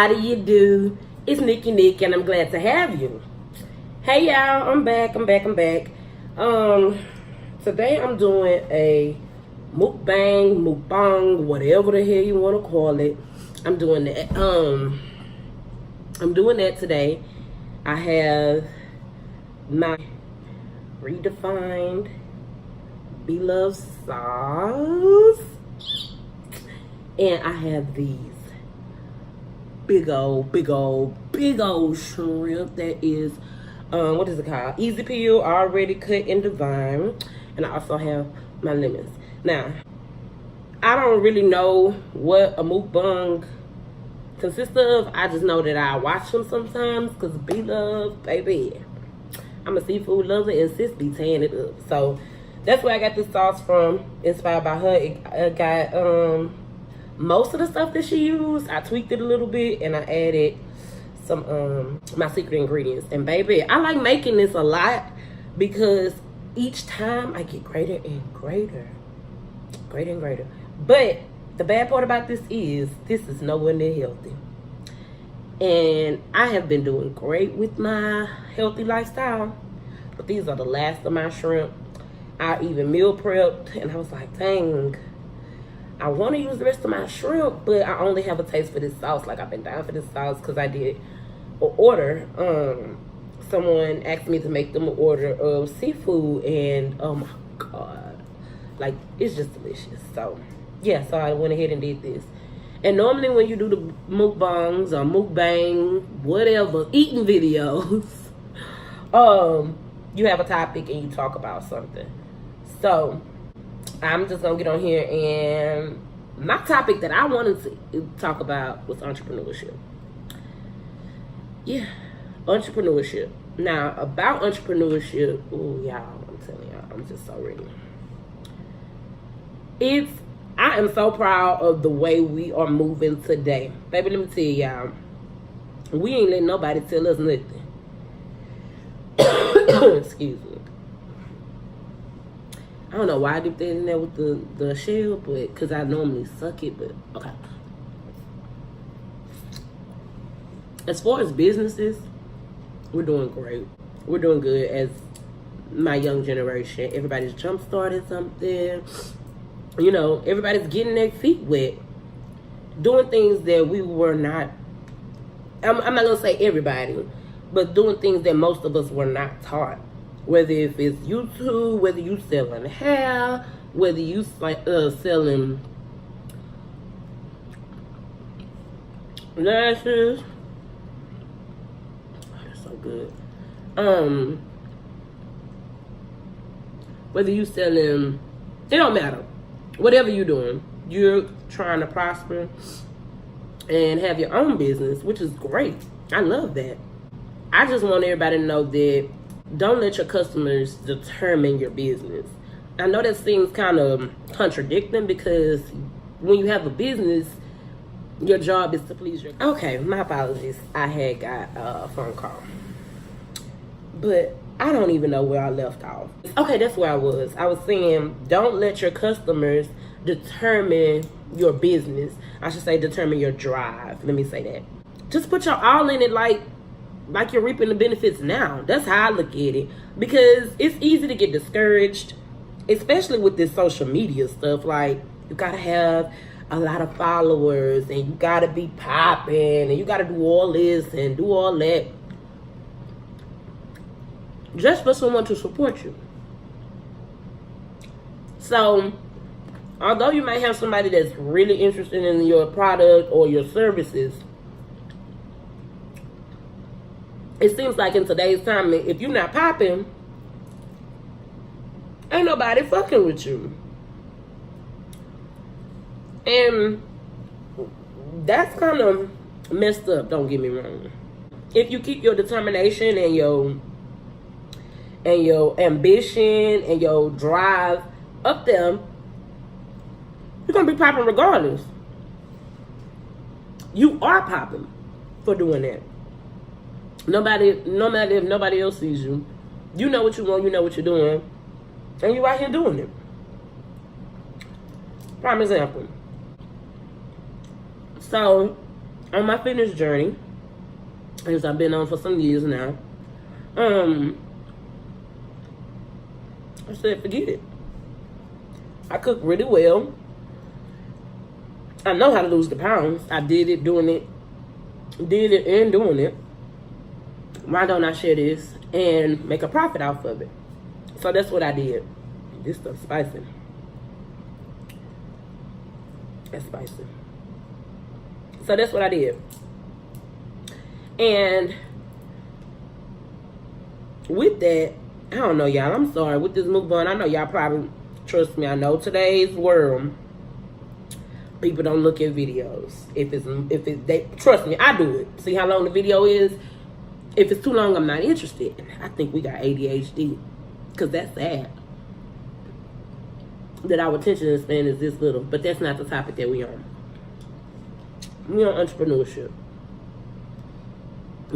How do you do? It's Nick, and I'm glad to have you. Hey y'all, I'm back. Today I'm doing a mukbang, whatever the hell you want to call it. I'm doing that today. I have my redefined Bloves sauce, and I have these big old shrimp that is what is it called? Easy peel, already cut and divine. And I also have my lemons. Now, I don't really know what a mukbang consists of. I just know that I watch them sometimes because B-Love, baby, I'm a seafood lover and sis be tearing it up. So that's where I got this sauce from, inspired by her. It got most of the stuff that she used. I tweaked it a little bit and I added some my secret ingredients. And baby, I like making this a lot because each time I get greater and greater. But the bad part about this is nowhere near healthy. And I have been doing great with my healthy lifestyle, but these are the last of my shrimp. I even meal prepped and I was like, dang, I want to use the rest of my shrimp, but I only have a taste for this sauce. Like, I've been down for this sauce because I did an order. Someone asked me to make them an order of seafood, and oh my god, like, it's just delicious. So yeah, so I went ahead and did this. And normally when you do the mukbangs or mukbang, whatever, eating videos, you have a topic and you talk about something. So I'm just gonna get on here, and my topic that I wanted to talk about was entrepreneurship. Yeah, entrepreneurship. Now, about entrepreneurship, oh y'all, I'm telling y'all, I'm just so ready. I am so proud of the way we are moving today. Baby, let me tell y'all, we ain't letting nobody tell us nothing. Excuse me. I don't know why I dipped that in there with the shell, but because I normally suck it, but okay. As far as businesses, we're doing great. We're doing good as my young generation. Everybody's jump started something. You know, everybody's getting their feet wet, doing things that we were not. I'm not gonna say everybody, but doing things that most of us were not taught. Whether if it's YouTube, whether you selling hair, whether you selling lashes. Oh, that's so good. Whether you selling, it don't matter. Whatever you're doing, you're trying to prosper and have your own business, which is great. I love that. I just want everybody to know that don't let your customers determine your business. I know that seems kind of contradicting because when you have a business, your job is to please your... Okay, my apologies. I had got a phone call. But I don't even know where I left off. Okay, that's where I was. I was saying, don't let your customers determine your business. I should say determine your drive. Let me say that. Just put your all in it like you're reaping the benefits now. That's how I look at it. Because it's easy to get discouraged, especially with this social media stuff. Like, you gotta have a lot of followers, and you gotta be popping, and you gotta do all this and do all that, just for someone to support you. So, although you might have somebody that's really interested in your product or your services, it seems like in today's time, if you're not popping, ain't nobody fucking with you. And that's kind of messed up, don't get me wrong. If you keep your determination and your ambition and your drive up there, you're gonna be popping regardless. You are popping for doing that. No matter if nobody else sees you, you know what you want, you know what you're doing, and you out here doing it. Prime example. So on my fitness journey, as I've been on for some years now, I said, forget it. I cook really well. I know how to lose the pounds. I did it and doing it. Why don't I share this and make a profit off of it? So that's what I did. This stuff's spicy. That's spicy. So that's what I did. And with that, I don't know, y'all. I'm sorry. With this mukbang, I know y'all probably, trust me, I know today's world, people don't look at videos. They trust me, I do it. See how long the video is? If it's too long, I'm not interested. I think we got ADHD, because that's sad that our attention span is this little. But that's not the topic that we on. We on entrepreneurship.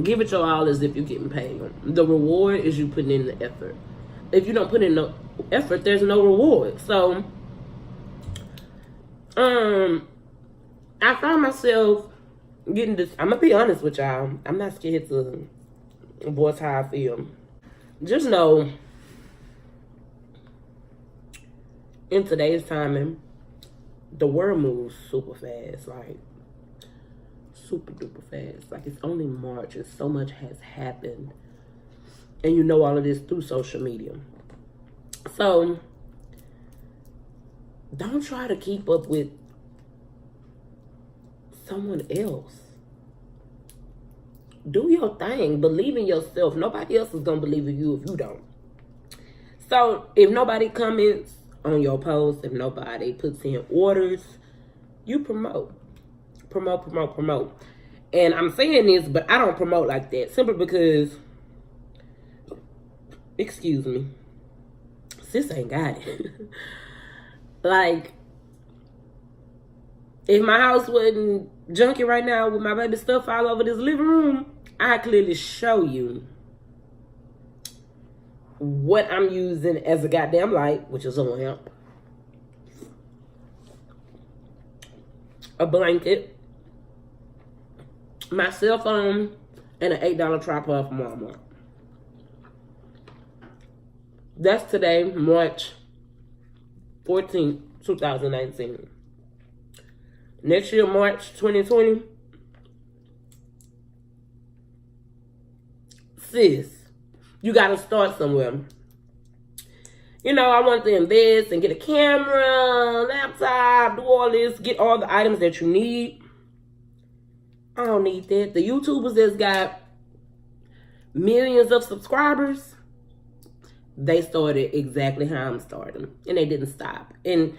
Give it your all as if you're getting paid. The reward is you putting in the effort. If you don't put in no effort, there's no reward. So, I found myself getting this. I'm gonna be honest with y'all. I'm not scared to voice how I feel. Just know, in today's timing, the world moves super fast. Like, super duper fast. Like, it's only March and so much has happened, and you know all of this through social media. So don't try to keep up with someone else. Do your thing. Believe in yourself. Nobody else is gonna believe in you if you don't. So if nobody comments on your post, if nobody puts in orders, you promote. Promote. And I'm saying this, but I don't promote like that. Simply because, excuse me, sis ain't got it. Like, if my house wasn't junky right now with my baby stuff all over this living room, I clearly show you what I'm using as a goddamn light, which is a lamp, a blanket, my cell phone, and an $8 tripod from Walmart. That's today, March 14th, 2019. Next year, March 2020, sis, you gotta start somewhere. You know, I want to invest and get a camera, laptop, do all this, get all the items that you need. I don't need that. The YouTubers that's got millions of subscribers, they started exactly how I'm starting. And they didn't stop. And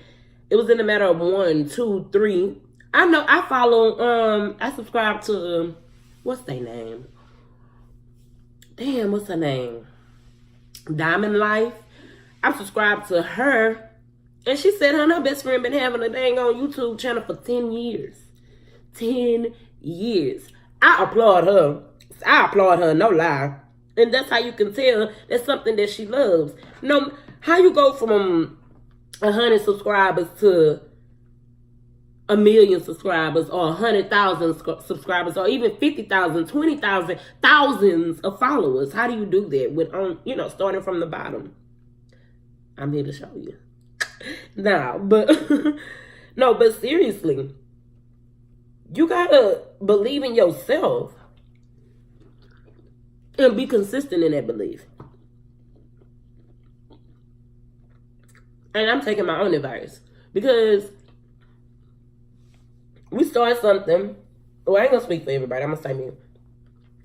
it was in a matter of 1, 2, 3. I know I follow, I subscribe to, what's their name? Damn, what's her name? Diamond Life. I'm subscribed to her. And she said her and her best friend been having a dang on YouTube channel for 10 years. 10 years. I applaud her, no lie. And that's how you can tell that's something that she loves. No, how you go from 100 subscribers to 1 million subscribers, or 100,000 subscribers, or even 50,000, 20,000, thousands of followers? How do you do that with, starting from the bottom? I'm here to show you. Nah, but no, but seriously, you gotta believe in yourself and be consistent in that belief. And I'm taking my own advice, because we start something. Well, I ain't gonna speak for everybody. I'm gonna say me.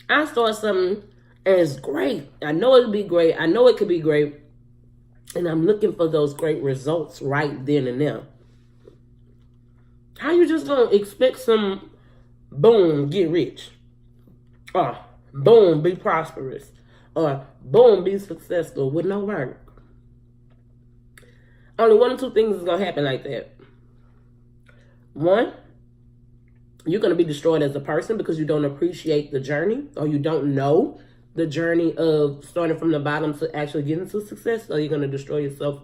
I start something and it's great. I know it'll be great. I know it could be great. And I'm looking for those great results right then and there. How you just gonna expect some, boom, get rich? Or boom, be prosperous? Or boom, be successful with no work? Only 1 or 2 things is gonna happen like that. 1, you're going to be destroyed as a person because you don't appreciate the journey, or you don't know the journey of starting from the bottom to actually getting to success. So you're going to destroy yourself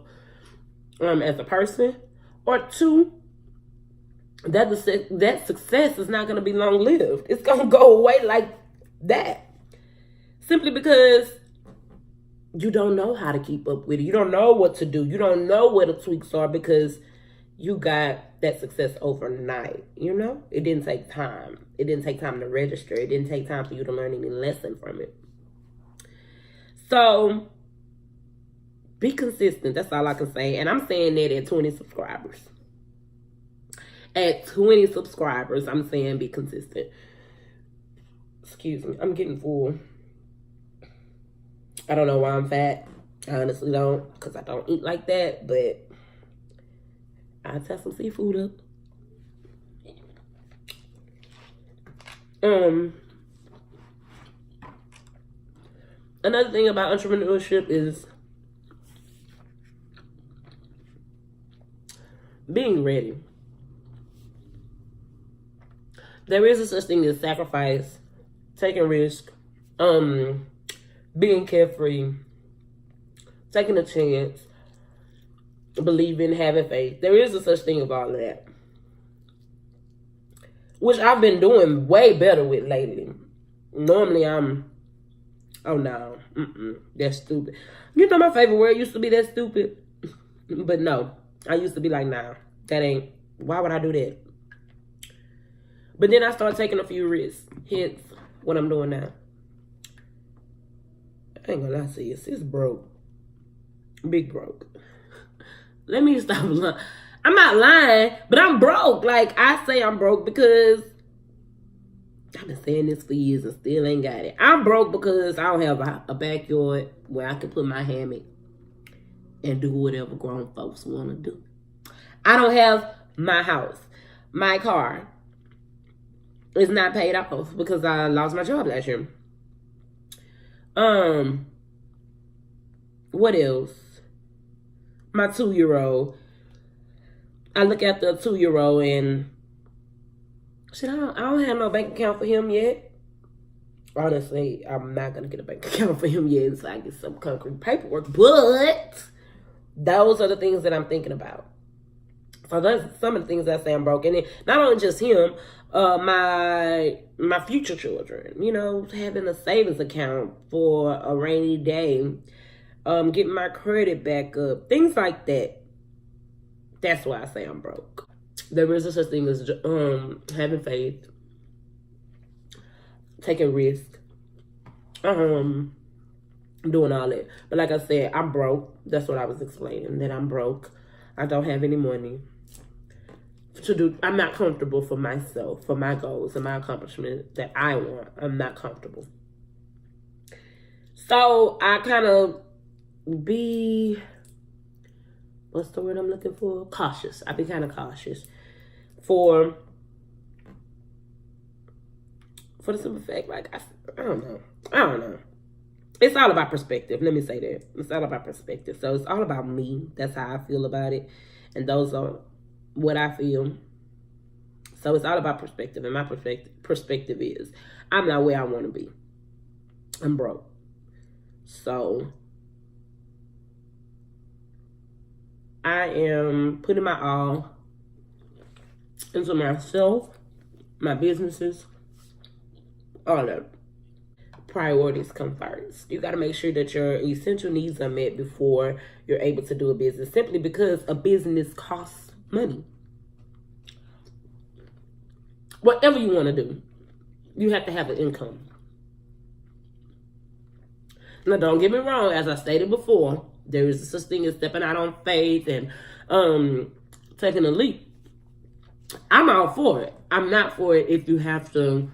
as a person. Or 2, that success is not going to be long lived. It's going to go away like that. Simply because you don't know how to keep up with it. You don't know what to do. You don't know where the tweaks are because you got that success overnight. You know, it didn't take time. It didn't take time to register. It didn't take time for you to learn any lesson from it. So be consistent. That's all I can say. And I'm saying that at 20 subscribers. At 20 subscribers, I'm saying be consistent. Excuse me. I'm getting full. I don't know why I'm fat. I honestly don't, because I don't eat like that. But I'll test some seafood up. Another thing about entrepreneurship is being ready. There is a such thing as sacrifice, taking risk, being carefree, taking a chance, believing, having faith. There is a such thing as all of that, which I've been doing way better with lately. Normally oh no, that's stupid. You know my favorite word used to be that's stupid, but no, I used to be like, nah, that ain't. Why would I do that? But then I started taking a few risks. Hence what I'm doing now. I ain't gonna lie to you, it's broke. Big broke. Let me stop lying. I'm not lying, but I'm broke. Like, I say I'm broke because I've been saying this for years and still ain't got it. I'm broke because I don't have a backyard where I can put my hammock and do whatever grown folks want to do. I don't have my house. My car is not paid off because I lost my job last year. What else? My 2-year-old. I look at the 2-year-old and shit, I don't have no bank account for him yet. Honestly, I'm not going to get a bank account for him yet until I get some concrete paperwork. But those are the things that I'm thinking about. So that's some of the things I say I'm broke. And not only just him, my future children, you know, having a savings account for a rainy day, getting my credit back up, things like that. That's why I say I'm broke. There is a such thing as having faith, taking risk, doing all that. But like I said, I'm broke. That's what I was explaining, that I'm broke. I don't have any money to do. I'm not comfortable for myself, for my goals and my accomplishments that I want. I'm not comfortable. So I kind of what's the word I'm looking for? Cautious. I be kind of cautious for the simple fact, like, I don't know. It's all about perspective. Let me say that. It's all about perspective. So it's all about me. That's how I feel about it. And those are what I feel. So it's all about perspective. And my perspective is I'm not where I want to be. I'm broke. So I am putting my all into myself, my businesses, all that. Priorities come first. You got to make sure that your essential needs are met before you're able to do a business, simply because a business costs money. Whatever you want to do, you have to have an income. Now, don't get me wrong. As I stated before, there is such thing as stepping out on faith and taking a leap. I'm all for it. I'm not for it if you have to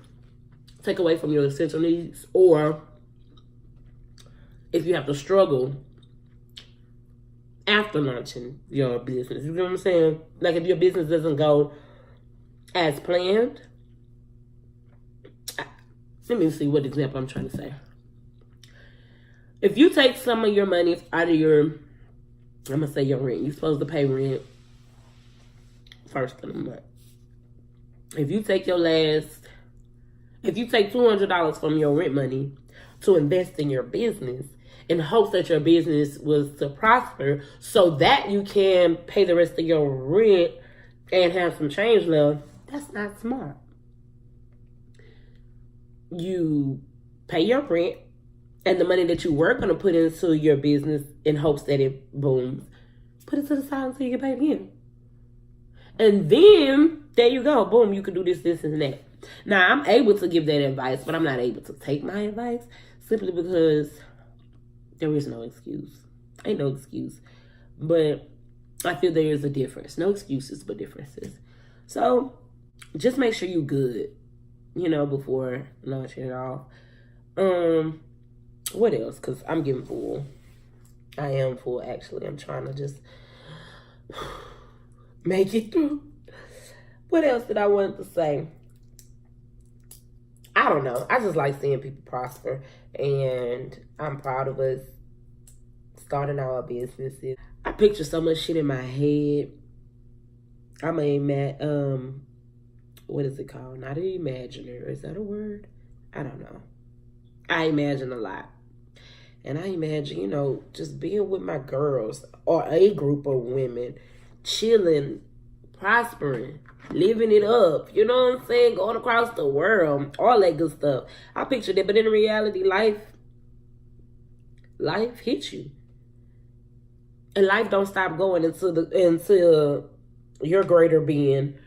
take away from your essential needs, or if you have to struggle after launching your business. You know what I'm saying? Like, if your business doesn't go as planned. Let me see what example I'm trying to say. If you take some of your money out of your, I'm going to say your rent. You're supposed to pay rent first of the month. If you take $200 from your rent money to invest in your business in hopes that your business was to prosper so that you can pay the rest of your rent and have some change left, that's not smart. You pay your rent, and the money that you were going to put into your business in hopes that it booms, put it to the side until you get paid again. And then, there you go. Boom, you can do this, this, and that. Now, I'm able to give that advice, but I'm not able to take my advice simply because there is no excuse. Ain't no excuse. But I feel there is a difference. No excuses, but differences. So, just make sure you're good, before launching it off. What else? Because I'm getting full. I am full, actually. I'm trying to just make it through. What else did I want to say? I don't know. I just like seeing people prosper. And I'm proud of us starting our businesses. I picture so much shit in my head. I'm what is it called? Not an imaginer. Is that a word? I don't know. I imagine a lot. And I imagine, just being with my girls or a group of women, chilling, prospering, living it up. You know what I'm saying? Going across the world, all that good stuff. I pictured it, but in reality, life hits you. And life don't stop going until your greater being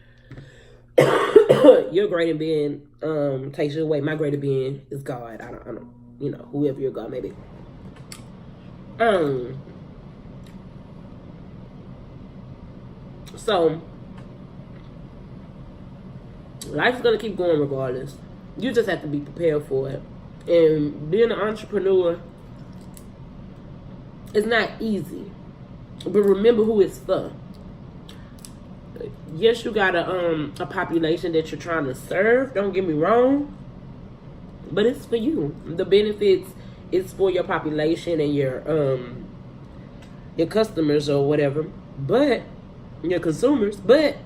takes you away. My greater being is God. I don't whoever your God may be. So life's gonna keep going regardless. You just have to be prepared for it. And being an entrepreneur is not easy. But remember who it's for. Yes, you got a population that you're trying to serve. Don't get me wrong. But it's for you. The benefits is for your population and your customers or whatever. But your consumers. But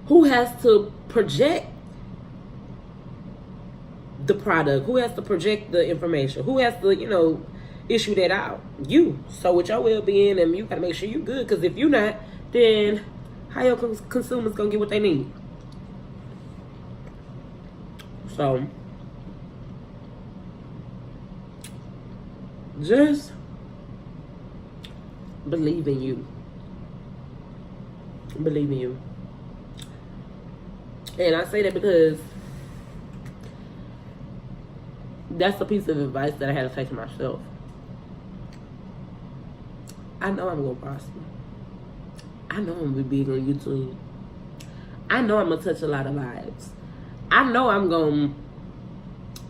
who has to project the product? Who has to project the information? Who has to, issue that out? You. So with your well-being, and you got to make sure you're good. Because if you're not, then how your consumers going to get what they need? So, just believe in you. Believe in you. And I say that because that's the piece of advice that I had to take to myself. I know I'm going to prosper. I know I'm going to be big on YouTube. I know I'm going to touch a lot of lives. I know I'm going to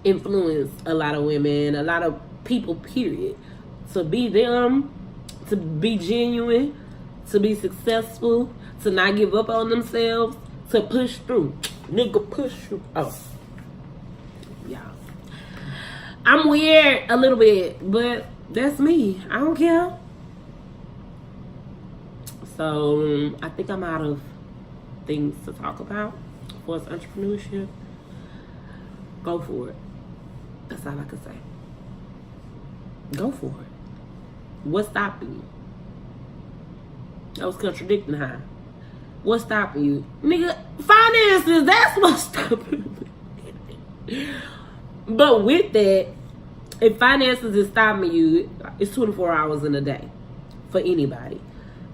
influence a lot of women, a lot of people, period. To be them, to be genuine, to be successful, to not give up on themselves, to push through. Nigga, push through. Oh. Yeah. I'm weird a little bit, but that's me. I don't care. So, I think I'm out of things to talk about for entrepreneurship. Go for it. That's all I can say. Go for it. What's stopping you? I was contradicting her. What's stopping you? Nigga, finances, that's what's stopping me. But with that, if finances is stopping you, it's 24 hours in a day for anybody.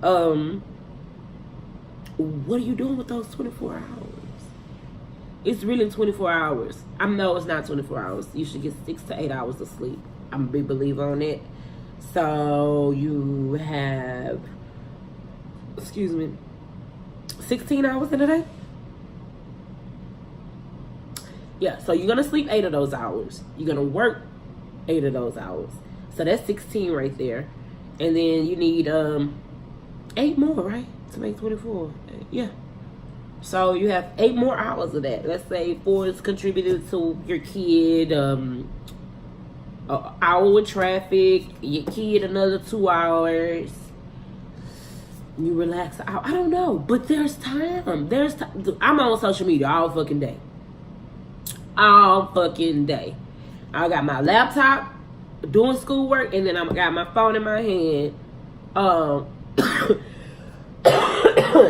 What are you doing with those 24 hours? It's really 24 hours. I know it's not 24 hours. You should get 6 to 8 hours of sleep. I'm a big believer on it. So you have, 16 hours in a day? Yeah, so you're going to sleep 8 of those hours. You're going to work 8 of those hours. So that's 16 right there. And then you need 8 more, right? To make 24. Yeah. So you have 8 more hours of that. Let's say 4 is contributed to your kid, an hour with traffic, your kid another 2 hours. You relax out. I don't know, but there's time. There's time. I'm on social media all fucking day. All fucking day. I got my laptop doing schoolwork, and then I got my phone in my hand.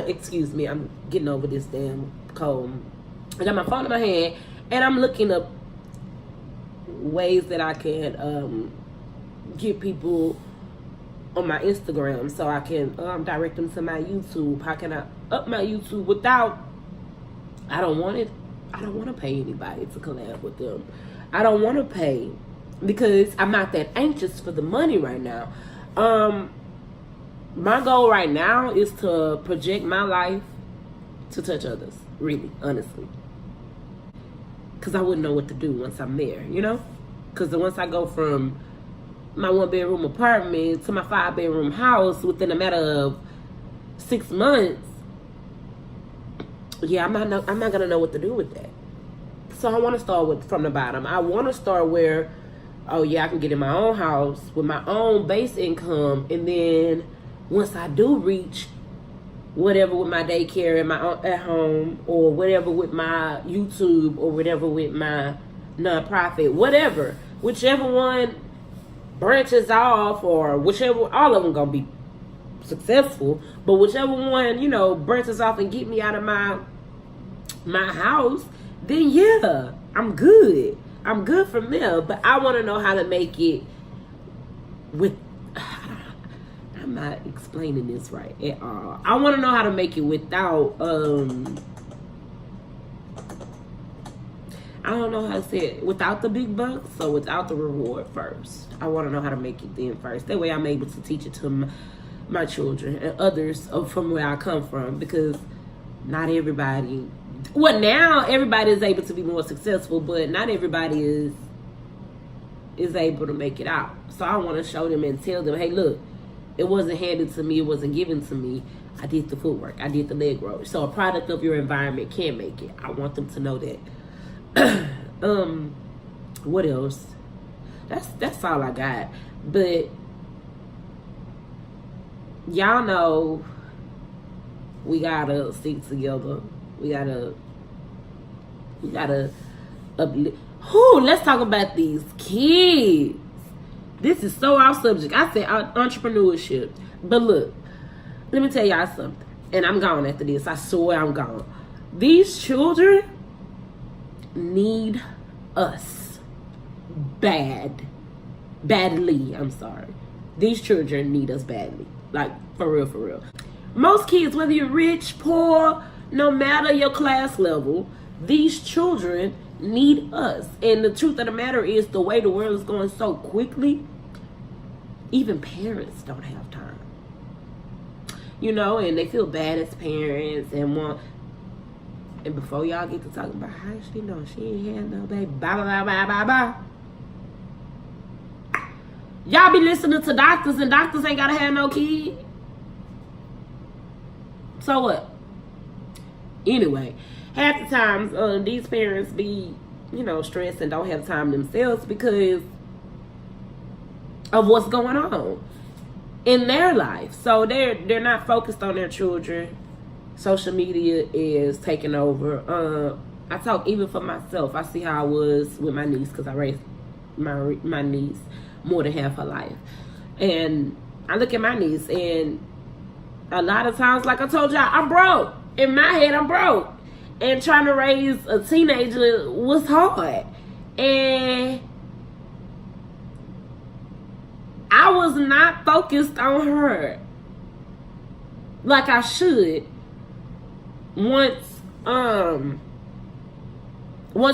Excuse me, I'm getting over this damn cold. I got my phone in my hand, and I'm looking up ways that I can get people on my Instagram so I can direct them to my YouTube. How can I up my YouTube without, I don't want to pay anybody to collab with them. I don't want to pay because I'm not that anxious for the money right now. My goal right now is to project my life to touch others, really, honestly. Because I wouldn't know what to do once I'm there, you know? Because once I go from my 1-bedroom apartment to my 5-bedroom house within a matter of 6 months, yeah, I'm not gonna know what to do with that. So I want to start from the bottom. I want to start where, oh yeah, I can get in my own house with my own base income, and then once I do reach whatever with my daycare and my at home, or whatever with my YouTube, or whatever with my nonprofit, whatever, whichever one branches off, or whichever, all of them gonna be successful, but whichever one, you know, branches off and get me out of my house, then yeah, I'm good from there. But I want to know how to make it with, I'm not explaining this right at all. I want to know how to make it without I don't know how to say it, without the big bucks, so without the reward first. I want to know how to make it then first. That way I'm able to teach it to my children and others from where I come from, because not everybody, well, now everybody is able to be more successful, but not everybody is able to make it out. So I want to show them and tell them, hey, look, it wasn't handed to me, it wasn't given to me. I did the footwork, I did the leg roll. So a product of your environment can make it. I want them to know that. What else? That's all I got. But y'all know we gotta stick together. We gotta let's talk about these kids. This is so off subject. I said entrepreneurship, but look, let me tell y'all something, and I'm gone after this. I swear I'm gone. These children need us badly. I'm sorry. These children need us badly. Like, for real. Most kids, whether you're rich, poor, no matter your class level, these children need us. And the truth of the matter is, the way the world is going so quickly, even parents don't have time. You know, and they feel bad as parents and want. And before y'all get to talking about how she know she ain't had no baby, bye. Y'all be listening to doctors, and doctors ain't gotta have no kid. So what? Anyway, half the times these parents be, you know, stressed and don't have time themselves because of what's going on in their life. So they're not focused on their children. Social media is taking over. I talk even for myself. I see how I was with my niece, because I raised my niece more than half her life. And I look at my niece, and a lot of times, like I told y'all, I'm broke. In my head, I'm broke. And trying to raise a teenager was hard. And I was not focused on her like I should. Once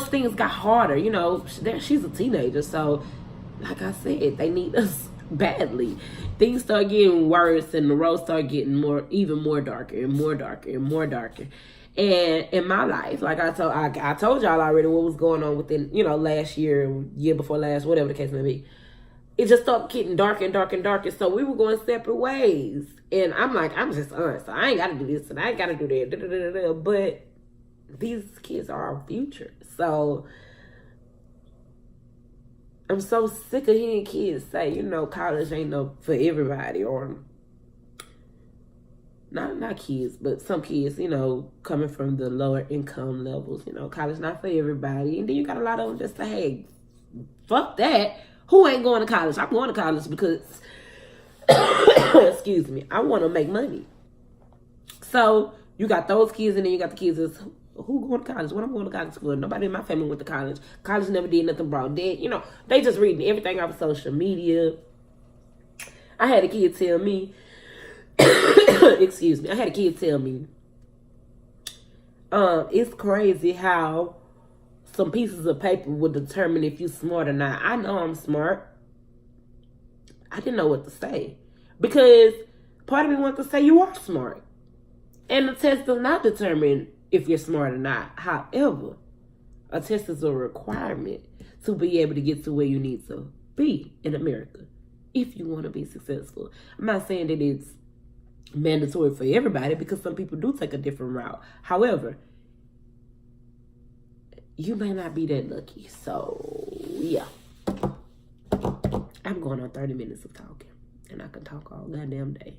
things got harder, you know, she's a teenager, so like I said, they need us badly. Things start getting worse, and the road start getting even more darker and more darker and more darker. And in my life, like I told y'all already what was going on within, you know, last year before last, whatever the case may be. It just started getting darker and darker and darker. So we were going separate ways. And I'm like, I'm just honest. So I ain't got to do this and I ain't got to do that. But these kids are our future. So I'm so sick of hearing kids say, you know, college ain't no for everybody. Or not kids, but some kids, you know, coming from the lower income levels. You know, college not for everybody. And then you got a lot of them just say, hey, fuck that. Who ain't going to college? I'm going to college because, excuse me, I want to make money. So you got those kids, and then you got the kids that's, who going to college? What I'm going to college for? Nobody in my family went to college. College never did nothing wrong. They just reading everything off of social media. I had a kid tell me, excuse me, I had a kid tell me, it's crazy how some pieces of paper would determine if you're smart or not. I know I'm smart. I didn't know what to say. Because part of me wants to say you are smart. And the test does not determine if you're smart or not. However, a test is a requirement to be able to get to where you need to be in America if you want to be successful. I'm not saying that it's mandatory for everybody, because some people do take a different route. However, you may not be that lucky. So, yeah. I'm going on 30 minutes of talking, and I can talk all goddamn day.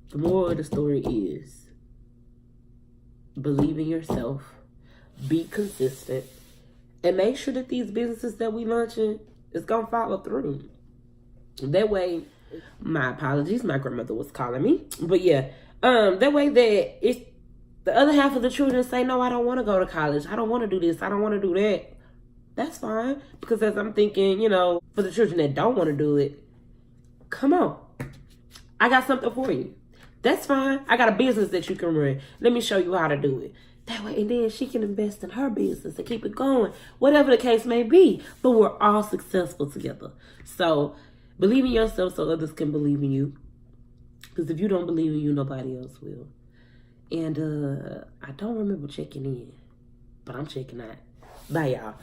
The moral of the story is, believe in yourself, be consistent, and make sure that these businesses that we launching is going to follow through. That way, my apologies, my grandmother was calling me. But yeah, that way that if the other half of the children say, no, I don't want to go to college, I don't want to do this, I don't want to do that, that's fine. Because as I'm thinking, for the children that don't want to do it, come on, I got something for you. That's fine. I got a business that you can run. Let me show you how to do it. That way, and then she can invest in her business and keep it going, whatever the case may be. But we're all successful together. So believe in yourself so others can believe in you. Because if you don't believe in you, nobody else will. And I don't remember checking in, but I'm checking out. Bye, y'all.